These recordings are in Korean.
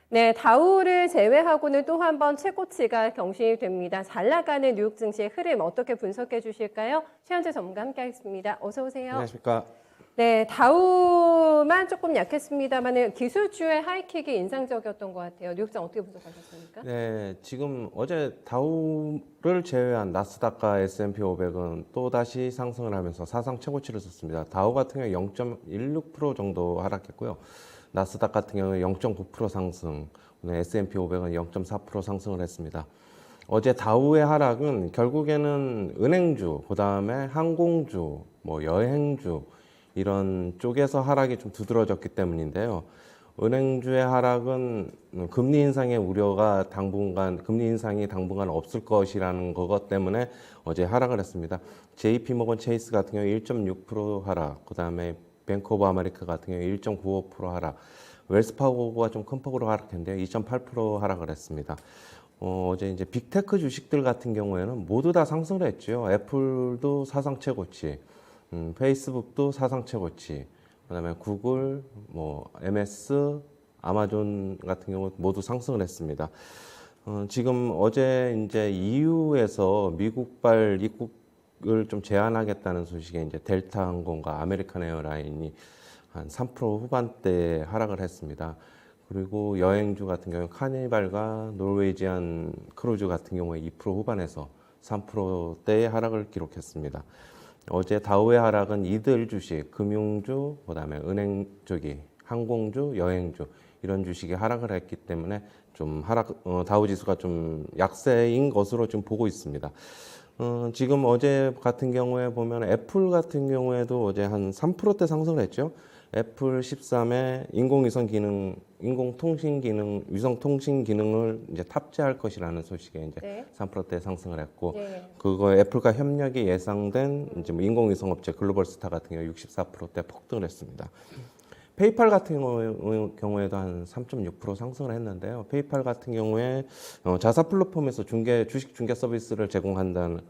네, 다우를 제외하고는 또 한 번 최고치가 경신이 됩니다. 잘 나가는 뉴욕 증시의 흐름 어떻게 분석해 주실까요? 최현재 전문가 함께하겠습니다. 어서 오세요. 안녕하십니까. 네, 다우만 조금 약했습니다만 기술주의 하이킥이 인상적이었던 것 같아요. 뉴욕장 어떻게 분석하셨습니까? 네, 지금 어제 다우를 제외한 나스닥과 S&P 500은 또다시 상승을 하면서 사상 최고치를 썼습니다. 다우 같은 경우 0.16% 정도 하락했고요. 나스닥 같은 경우는 0.9% 상승, 오늘 S&P 500은 0.4% 상승을 했습니다. 어제 다우의 하락은 결국에는 은행주, 그 다음에 항공주, 뭐 여행주 이런 쪽에서 하락이 좀 두드러졌기 때문인데요. 은행주의 하락은 금리 인상의 우려가 금리 인상이 당분간 없을 것이라는 것 때문에 어제 하락을 했습니다. JP 모건 체이스 같은 경우 1.6% 하락, 그 다음에 뱅크 오브 아메리카 같은 경우 1.95% 하락, 웰스파고가 좀 큰 폭으로 하락했는데요. 2.8% 하락을 했습니다. 어제 이제 빅테크 주식들 같은 경우에는 모두 다 상승을 했죠. 애플도 사상 최고치, 페이스북도 사상 최고치, 그다음에 구글, 뭐 MS, 아마존 같은 경우 모두 상승을 했습니다. 지금 어제 이제 EU에서 미국발 입국을 좀 제한하겠다는 소식에 이제 델타 항공과 아메리칸 에어라인이 한 3% 후반대에 하락을 했습니다. 그리고 여행주 같은 경우 카니발과 노르웨이지안 크루즈 같은 경우에 2% 후반에서 3%대의 하락을 기록했습니다. 어제 다우의 하락은 이들 주식, 금융주, 그다음에 은행 쪽이, 항공주, 여행주 이런 주식이 하락을 했기 때문에 좀 다우 지수가 좀 약세인 것으로 좀 보고 있습니다. 지금 어제 같은 경우에 보면 애플 같은 경우에도 어제 한 3%대 상승을 했죠. 애플 13에 위성통신 기능을 이제 탑재할 것이라는 소식에 이제 네. 3%대 상승을 했고, 네. 그거 애플과 협력이 예상된 이제 뭐 인공위성 업체 글로벌스타 같은 경우 64%대 폭등을 했습니다. 페이팔 같은 경우에도 한 3.6% 상승을 했는데요. 페이팔 같은 경우에 자사 플랫폼에서 주식 중개 서비스를 제공한다는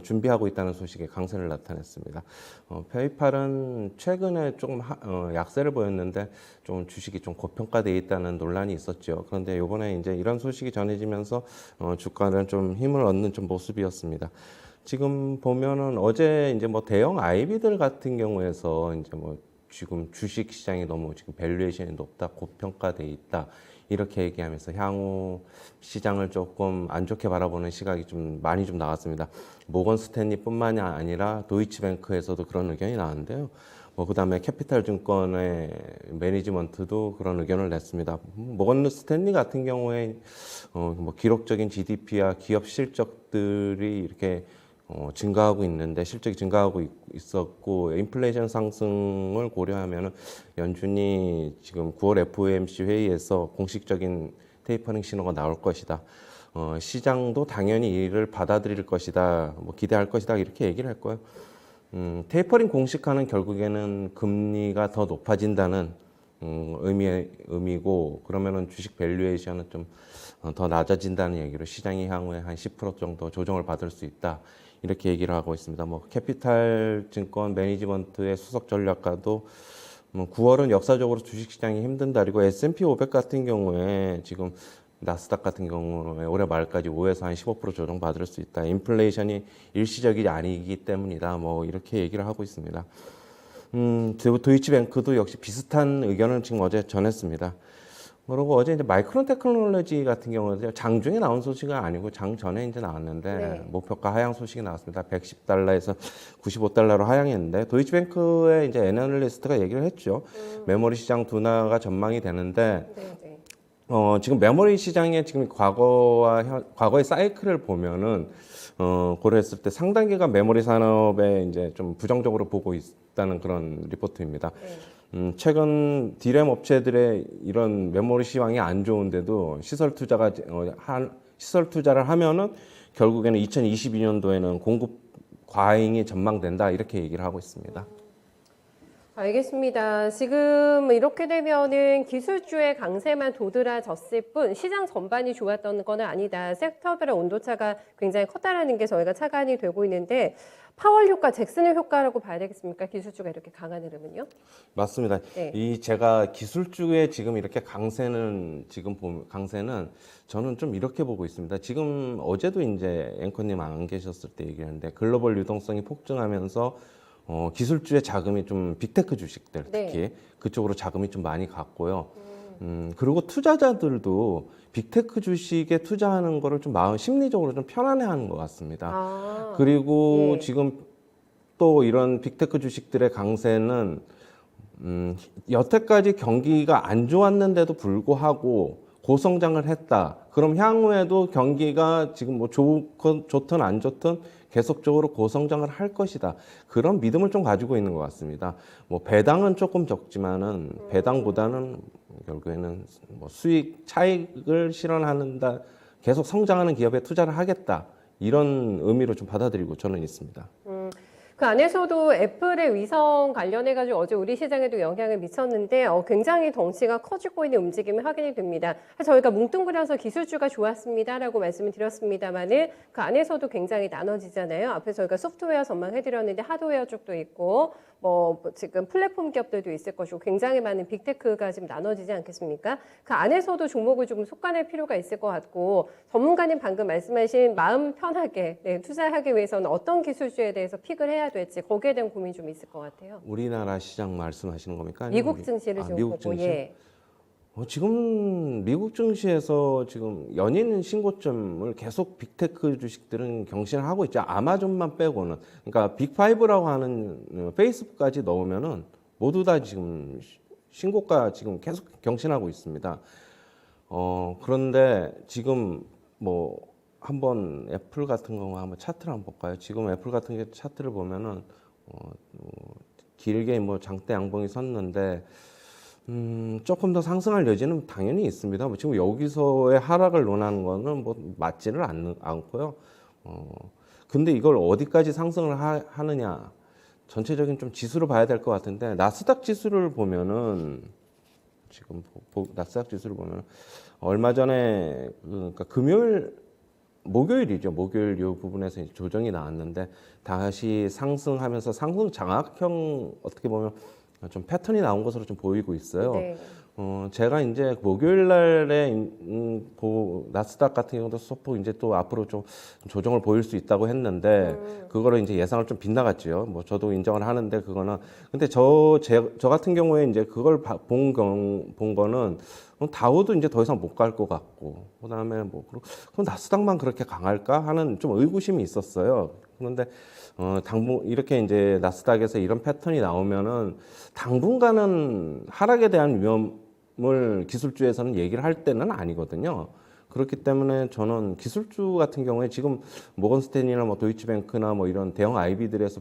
준비하고 있다는 소식에 강세를 나타냈습니다. 페이팔은 최근에 조금 약세를 보였는데 좀 주식이 좀 고평가되어 있다는 논란이 있었죠. 그런데 이번에 이제 이런 소식이 전해지면서 주가는 좀 힘을 얻는 좀 모습이었습니다. 지금 보면은 어제 이제 뭐 대형 IB들 같은 경우에서 이제 뭐 지금 주식 시장이 너무 지금 밸류에이션이 높다, 고평가돼 있다 이렇게 얘기하면서 향후 시장을 조금 안 좋게 바라보는 시각이 좀 많이 좀 나왔습니다. 모건 스탠리뿐만이 아니라 도이치뱅크에서도 그런 의견이 나왔는데요. 뭐 그다음에 캐피탈증권의 매니지먼트도 그런 의견을 냈습니다. 모건 스탠리 같은 경우에 뭐 기록적인 GDP와 기업 실적들이 이렇게 증가하고 있는데 실적이 증가하고 있었고 인플레이션 상승을 고려하면 연준이 지금 9월 FOMC 회의에서 공식적인 테이퍼링 신호가 나올 것이다. 시장도 당연히 이를 받아들일 것이다. 뭐 기대할 것이다. 이렇게 얘기를 했고요. 테이퍼링 공식화는 결국에는 금리가 더 높아진다는 의미고 그러면은 주식 밸류에이션은 좀 더 낮아진다는 얘기로 시장이 향후에 한 10% 정도 조정을 받을 수 있다. 이렇게 얘기를 하고 있습니다. 뭐 캐피탈 증권 매니지먼트의 수석 전략가도 9월은 역사적으로 주식시장이 힘든 달이고 S&P 500 같은 경우에 지금 나스닥 같은 경우에 올해 말까지 5에서 한 15% 조정 받을 수 있다. 인플레이션이 일시적이 아니기 때문이다. 뭐 이렇게 얘기를 하고 있습니다. 도이치뱅크도 역시 비슷한 의견을 지금 어제 전했습니다. 그리고 어제 이제 마이크론 테크놀로지 같은 경우는 장중에 나온 소식은 아니고 장 전에 이제 나왔는데 네. 목표가 하향 소식이 나왔습니다. 110달러에서 95달러로 하향했는데 도이치뱅크의 이제 애널리스트가 얘기를 했죠. 메모리 시장 둔화가 전망이 되는데 네, 네. 지금 메모리 시장의 지금 과거의 사이클을 보면은 고려했을 때 상당 기간 메모리 산업에 이제 좀 부정적으로 보고 있다는 그런 리포트입니다. 네. 최근 디램 업체들의 이런 메모리 시황이 안 좋은데도 시설 투자를 하면은 결국에는 2022년도에는 공급 과잉이 전망된다 이렇게 얘기를 하고 있습니다. 알겠습니다. 지금 이렇게 되면은 기술주의 강세만 도드라졌을 뿐 시장 전반이 좋았던 건 아니다. 섹터별의 온도차가 굉장히 컸다라는 게 저희가 착안이 되고 있는데 파월 효과, 잭슨의 효과라고 봐야 되겠습니까? 기술주가 이렇게 강한 흐름은요? 맞습니다. 네. 이 제가 기술주의 지금 이렇게 강세는 지금 보면 강세는 저는 좀 이렇게 보고 있습니다. 지금 어제도 이제 앵커님 안 계셨을 때 얘기했는데 글로벌 유동성이 폭증하면서 기술주의 자금이 좀 빅테크 주식들 특히 네. 그쪽으로 자금이 좀 많이 갔고요. 그리고 투자자들도 빅테크 주식에 투자하는 거를 좀 마음 심리적으로 좀 편안해하는 것 같습니다. 아, 그리고 예. 지금 또 이런 빅테크 주식들의 강세는 여태까지 경기가 안 좋았는데도 불구하고 고성장을 했다. 그럼 향후에도 경기가 지금 뭐 좋든 안 좋든 계속적으로 고성장을 할 것이다. 그런 믿음을 좀 가지고 있는 것 같습니다. 뭐 배당은 조금 적지만은 배당보다는 결국에는 뭐 수익 차익을 실현하는다. 계속 성장하는 기업에 투자를 하겠다. 이런 의미로 좀 받아들이고 저는 있습니다. 그 안에서도 애플의 위성 관련해가지고 어제 우리 시장에도 영향을 미쳤는데 굉장히 덩치가 커지고 있는 움직임이 확인이 됩니다. 저희가 뭉뚱그려서 기술주가 좋았습니다라고 말씀을 드렸습니다만은 그 안에서도 굉장히 나눠지잖아요. 앞에 저희가 소프트웨어 전망해드렸는데 하드웨어 쪽도 있고 뭐 지금 플랫폼 기업들도 있을 것이고 굉장히 많은 빅테크가 지금 나눠지지 않겠습니까? 그 안에서도 종목을 조금 속아낼 필요가 있을 것 같고 전문가님 방금 말씀하신 마음 편하게 투자하기 위해서는 어떤 기술주에 대해서 픽을 해야 될지 거기에 대한 고민이 좀 있을 것 같아요. 우리나라 시장 말씀하시는 겁니까? 아니면 미국 증시를 좀 미국 보고 증시? 예. 지금 미국 증시에서 지금 연일 신고점을 계속 빅테크 주식들은 경신을 하고 있죠. 아마존만 빼고는. 그러니까 빅5라고 하는 페이스북까지 넣으면은 모두 다 지금 신고가 지금 계속 경신하고 있습니다. 그런데 지금 뭐 한번 애플 같은 경우 한번 차트를 한번 볼까요? 지금 애플 같은 게 차트를 보면은 길게 뭐 장대 양봉이 섰는데 조금 더 상승할 여지는 당연히 있습니다. 뭐 지금 여기서의 하락을 논하는 거는 뭐 맞지를 않고요. 근데 이걸 어디까지 상승을 하느냐. 전체적인 좀 지수를 봐야 될 것 같은데, 나스닥 지수를 보면은, 지금 나스닥 지수를 보면, 얼마 전에, 그러니까 목요일이죠. 목요일 요 부분에서 이제 조정이 나왔는데, 다시 상승하면서 상승 장악형, 어떻게 보면, 좀 패턴이 나온 것으로 좀 보이고 있어요. 네. 제가 이제 목요일 날에 나스닥 같은 경우도 소폭 이제 또 앞으로 좀 조정을 보일 수 있다고 했는데 그거를 이제 예상을 좀 빗나갔지요. 뭐 저도 인정을 하는데 그거는 근데 저 같은 경우에 이제 그걸 본 거는 다우도 이제 더 이상 못 갈 것 같고 그다음에 뭐 그럼 나스닥만 그렇게 강할까 하는 좀 의구심이 있었어요. 그런데 당분 이렇게 이제 나스닥에서 이런 패턴이 나오면은 당분간은 하락에 대한 위험을 기술주에서는 얘기를 할 때는 아니거든요. 그렇기 때문에 저는 기술주 같은 경우에 지금 모건스탠리나 뭐 도이치뱅크나 뭐 이런 대형 IB들에서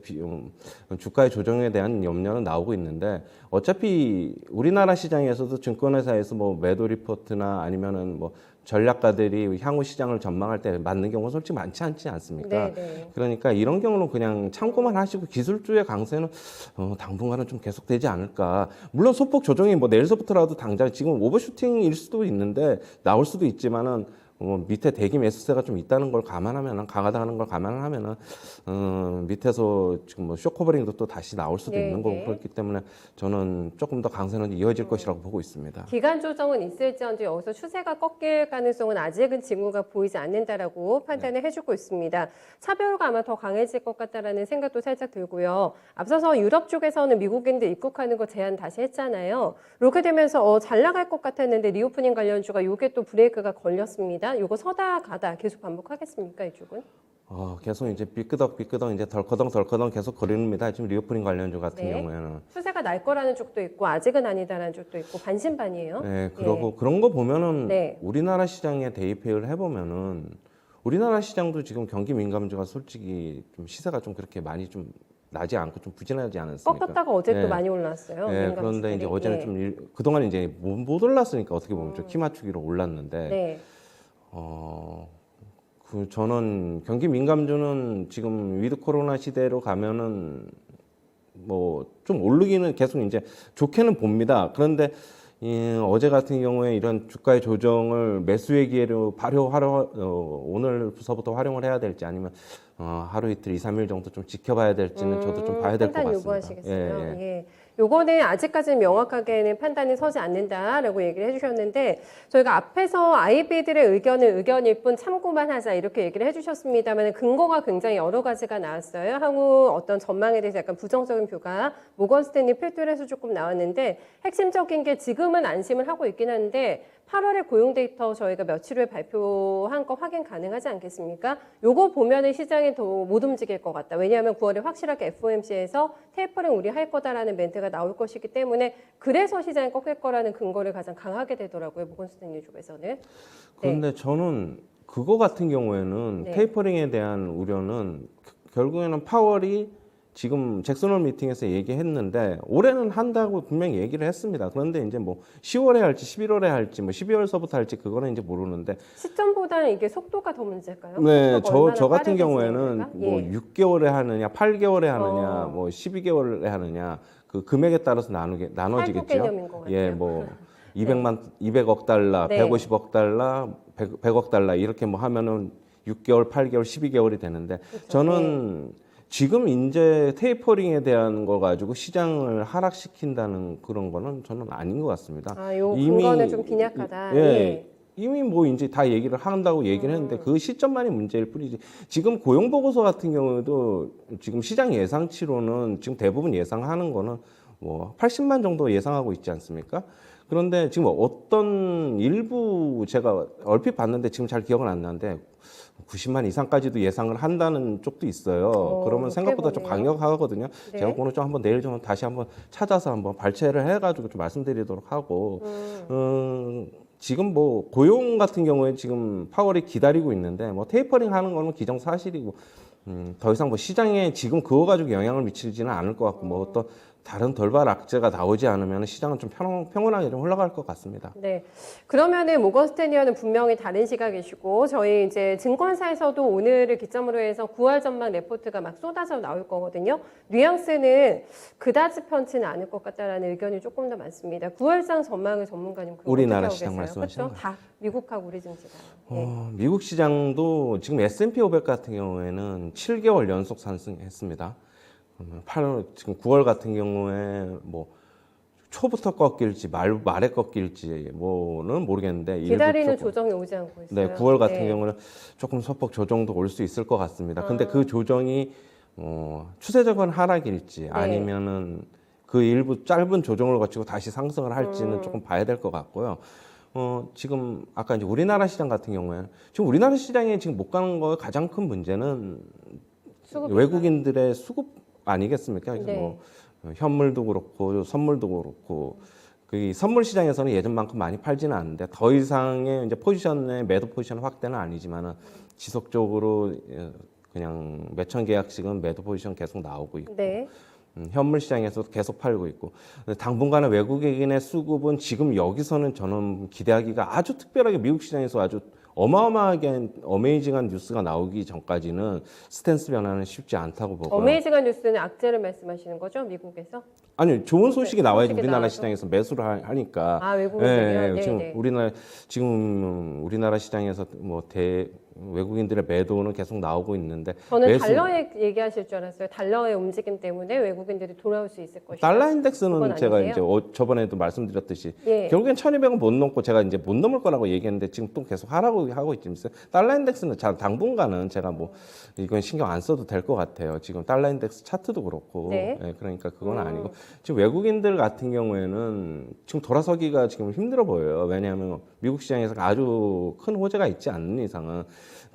주가의 조정에 대한 염려는 나오고 있는데 어차피 우리나라 시장에서도 증권회사에서 뭐 매도 리포트나 아니면은 뭐 전략가들이 향후 시장을 전망할 때 맞는 경우가 솔직히 많지 않지 않습니까? 네. 그러니까 이런 경우는 그냥 참고만 하시고 기술주의 강세는 당분간은 좀 계속되지 않을까. 물론 소폭 조정이 뭐 내일서부터라도 당장 지금 오버슈팅일 수도 있는데 나올 수도 있지만은 밑에 대기 매수세가 좀 있다는 걸 감안하면은 강하다는 걸 감안하면은 밑에서 지금 뭐 쇼커버링도 또 다시 나올 수도 네, 있는 거고 네. 그렇기 때문에 저는 조금 더 강세는 이어질 것이라고 보고 있습니다. 기간 조정은 있을지언정 여기서 추세가 꺾일 가능성은 아직은 징후가 보이지 않는다라고 판단을 해주고 있습니다. 차별화가 아마 더 강해질 것 같다라는 생각도 살짝 들고요. 앞서서 유럽 쪽에서는 미국인들 입국하는 거 제한 다시 했잖아요. 이렇게 되면서 잘 나갈 것 같았는데 리오프닝 관련주가 이게 또 브레이크가 걸렸습니다. 이거 서다 가다 계속 반복하겠습니까 이쪽은? 계속 이제 삐끄덕 이제 덜커덩 계속 거립니다. 지금 리오프닝 관련주 같은 네. 경우에는. 추세가 날 거라는 쪽도 있고 아직은 아니다라는 쪽도 있고 반신반이에요. 네, 그러고 그런 거 보면은 네. 우리나라 시장에 대입을 해보면은 우리나라 시장도 지금 경기 민감주가 솔직히 좀 시세가 좀 그렇게 많이 좀 나지 않고 좀 부진하지 않았습니까? 꺾였다가 어제 네. 또 많이 올랐어요. 네, 민감 그런데 이제 주들이. 어제는 예. 좀 그동안 이제 못 올랐으니까 어떻게 보면 좀 키 맞추기로 올랐는데 네. 저는 경기 민감주는 지금 위드 코로나 시대로 가면은 뭐 좀 오르기는 계속 이제 좋게는 봅니다. 그런데 어제 같은 경우에 이런 주가의 조정을 매수의 기회로 오늘부터 활용을 해야 될지 아니면 하루 이틀 2, 3일 정도 좀 지켜봐야 될지는 저도 좀 봐야 될 것 판단 같습니다. 요구하시겠어요? 예. 요거는 아직까지는 명확하게는 판단이 서지 않는다라고 얘기를 해주셨는데 저희가 앞에서 아이비들의 의견은 의견일 뿐 참고만 하자 이렇게 얘기를 해주셨습니다만 근거가 굉장히 여러 가지가 나왔어요. 향후 어떤 전망에 대해서 약간 부정적인 뷰가 모건 스탠리 필두에서 조금 나왔는데 핵심적인 게 지금은 안심을 하고 있긴 한데 8월에 고용 데이터 저희가 며칠 후에 발표한 거 확인 가능하지 않겠습니까? 요거 보면은 시장이 더 못 움직일 것 같다. 왜냐하면 9월에 확실하게 FOMC에서 테이퍼링 우리 할 거다라는 멘트가 나올 것이기 때문에 그래서 시장이 꺾일 거라는 근거를 가장 강하게 되더라고요. 모건 스탠리 쪽에서는. 그런데 저는 그거 같은 경우에는 네. 테이퍼링에 대한 우려는 결국에는 파월이 지금 잭슨홀 미팅에서 얘기했는데 올해는 한다고 분명히 얘기를 했습니다. 그런데 이제 뭐 10월에 할지 11월에 할지 뭐 12월서부터 할지 그거는 이제 모르는데 시점보다는 이게 속도가 더 문제일까요? 네, 속도가 얼마나 저 같은 빠르게 경우에는 진행될까? 뭐 예. 6개월에 하느냐, 8개월에 하느냐, 어. 뭐 12개월에 하느냐 그 금액에 따라서 탈북 나눠지겠죠. 개념인 것 같아요. 예, 뭐 200억 달러, 네. 150억 달러, 100억 달러 이렇게 뭐 하면은 6개월, 8개월, 12개월이 되는데 그렇죠. 저는 지금 이제 테이퍼링에 대한 거 가지고 시장을 하락시킨다는 그런 거는 저는 아닌 것 같습니다. 아, 요 근거는 좀 빈약하다. 예. 예. 이미 뭐 이제 다 얘기를 한다고 얘기를 했는데 그 시점만이 문제일 뿐이지. 지금 고용 보고서 같은 경우에도 지금 시장 예상치로는 지금 대부분 예상하는 거는 뭐 80만 정도 예상하고 있지 않습니까? 그런데 지금 어떤 일부 제가 얼핏 봤는데 지금 잘 기억은 안 나는데 90만 이상까지도 예상을 한다는 쪽도 있어요. 그러면 생각보다 좀 보네요. 강력하거든요. 네. 제가 오늘 좀 한번 내일 좀 다시 한번 찾아서 한번 발췌를 해가지고 좀 말씀드리도록 하고, 지금 뭐 고용 같은 경우에 지금 파월이 기다리고 있는데 뭐 테이퍼링 하는 거는 기정사실이고, 더 이상 뭐 시장에 지금 그거 가지고 영향을 미치지는 않을 것 같고 뭐 어떤 다른 돌발 악재가 나오지 않으면 시장은 좀 평온하게 좀 흘러갈 것 같습니다. 네. 그러면은 모건 스탠리와는 분명히 다른 시각이시고 저희 이제 증권사에서도 오늘을 기점으로 해서 9월 전망 레포트가 막 쏟아져 나올 거거든요. 뉘앙스는 그다지 편치는 않을 것 같다라는 의견이 조금 더 많습니다. 9월장 전망을 전문가님 그럼 우리나라 어떻게 시장 하고 계세요? 말씀하시는 그렇죠? 다 미국하고 우리 증시가. 예. 미국 시장도 지금 S&P 500 같은 경우에는 7개월 연속 상승했습니다. 8월 지금 9월 같은 경우에 뭐 초부터 꺾일지 말에 꺾일지 뭐는 모르겠는데 기다리는 일부 조금, 조정이 오지 않고 있어요. 네, 9월 같은 네. 경우는 조금 소폭 조정도 올 수 있을 것 같습니다. 근데 그 조정이 추세적인 하락일지 아니면은 그 일부 짧은 조정을 거치고 다시 상승을 할지는 조금 봐야 될 것 같고요. 지금 아까 이제 우리나라 시장 같은 경우에는 지금 우리나라 시장에 지금 못 가는 거의 가장 큰 문제는 수급일까요? 외국인들의 수급 아니겠습니까? 그래서 네. 뭐 현물도 그렇고 선물도 그렇고 그 선물 시장에서는 예전만큼 많이 팔지는 않는데 더 이상의 이제 포지션의 매도 포지션 확대는 아니지만은 지속적으로 그냥 몇천 계약씩은 매도 포지션 계속 나오고 있고 네. 현물 시장에서도 계속 팔고 있고 당분간은 외국인의 수급은 지금 여기서는 저는 기대하기가 아주 특별하게 미국 시장에서 아주 어마어마하게 어메이징한 뉴스가 나오기 전까지는 스탠스 변화는 쉽지 않다고 보고요. 어메이징한 뉴스는 악재를 말씀하시는 거죠? 미국에서? 아니 좋은 소식이 나와야지 소식이 우리나라 나와서? 시장에서 매수를 하니까. 아, 외국인들이요? 지금 네. 우리나라 시장에서 뭐 외국인들의 매도는 계속 나오고 있는데 저는 달러에 얘기하실 줄 알았어요. 달러의 움직임 때문에 외국인들이 돌아올 수 있을 것이다. 달러 인덱스는 그건 제가 아니세요? 이제 저번에도 말씀드렸듯이 예. 결국엔 1,200은 못 넘고 제가 이제 못 넘을 거라고 얘기했는데 지금 또 계속 하라고 하고 있지. 달러 인덱스는 당분간은 제가 뭐 이건 신경 안 써도 될 것 같아요. 지금 달러 인덱스 차트도 그렇고. 네. 그러니까 그건 아니고 지금 외국인들 같은 경우에는 지금 돌아서기가 지금 힘들어 보여요. 왜냐하면 미국 시장에서 아주 큰 호재가 있지 않는 이상은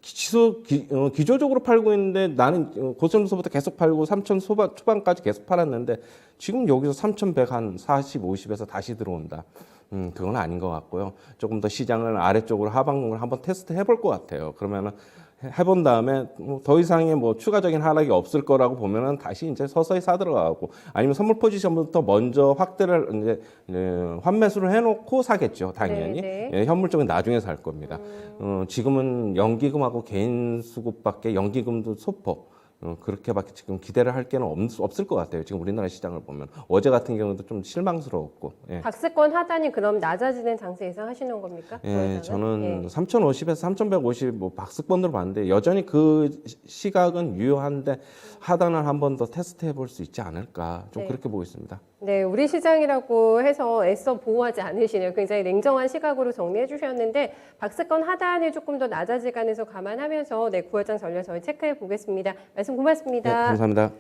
기조적으로 팔고 있는데 나는 고점에서부터 계속 팔고 3천 초반까지 계속 팔았는데 지금 여기서 3,100 한 40, 50에서 다시 들어온다. 그건 아닌 것 같고요. 조금 더 시장을 아래쪽으로 하방을 한번 테스트 해볼 것 같아요. 그러면은 해본 다음에 더 이상의 뭐 추가적인 하락이 없을 거라고 보면은 다시 이제 서서히 사들어가고 아니면 선물 포지션부터 먼저 확대를 이제 환매수를 해놓고 사겠죠. 당연히. 네, 예, 현물 쪽은 나중에 살 겁니다. 지금은 연기금하고 개인 수급밖에 연기금도 소폭 그렇게밖에 지금 기대를 할 게는 없을 것 같아요. 지금 우리나라 시장을 보면 어제 같은 경우도 좀 실망스러웠고. 예. 박스권 하단이 그럼 낮아지는 장세 예상하시는 겁니까? 예, 저는 예. 3,050에서 3,150 뭐 박스권으로 봤는데 여전히 그 시각은 유효한데 하단을 한 번 더 테스트해 볼 수 있지 않을까 좀 네. 그렇게 보고 있습니다. 네, 우리 시장이라고 해서 애써 보호하지 않으시네요. 굉장히 냉정한 시각으로 정리해 주셨는데 박스권 하단이 조금 더 낮아지간에서 감안하면서 네, 9월장 전략 저희 체크해 보겠습니다. 말씀 네, 고맙습니다. 감사합니다.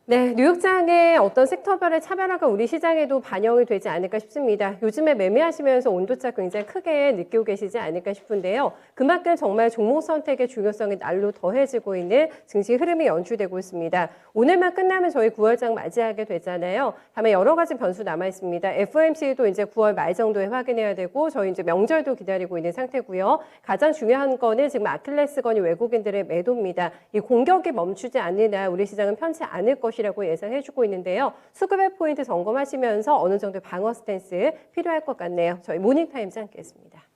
네, 뉴욕장의 어떤 섹터별의 차별화가 우리 시장에도 반영이 되지 않을까 싶습니다. 요즘에 매매하시면서 온도차 굉장히 크게 느끼고 계시지 않을까 싶은데요. 그만큼 정말 종목 선택의 중요성이 날로 더해지고 있는 증시 흐름이 연출되고 있습니다. 오늘만 끝나면 저희 9월장 맞이하게 되잖아요. 다만 여러 가지 변수 남아 있습니다. FOMC도 이제 9월 말 정도에 확인해야 되고 저희 이제 명절도 기다리고 있는 상태고요. 가장 중요한 거는 지금 아킬레스건이 외국인들의 매도입니다. 이 공격이 멈추지 않는 한 우리 시장은 편치 않을 것이라고 예상해주고 있는데요. 수급의 포인트 점검하시면서 어느 정도 방어 스탠스 필요할 것 같네요. 저희 모닝타임즈 함께했습니다.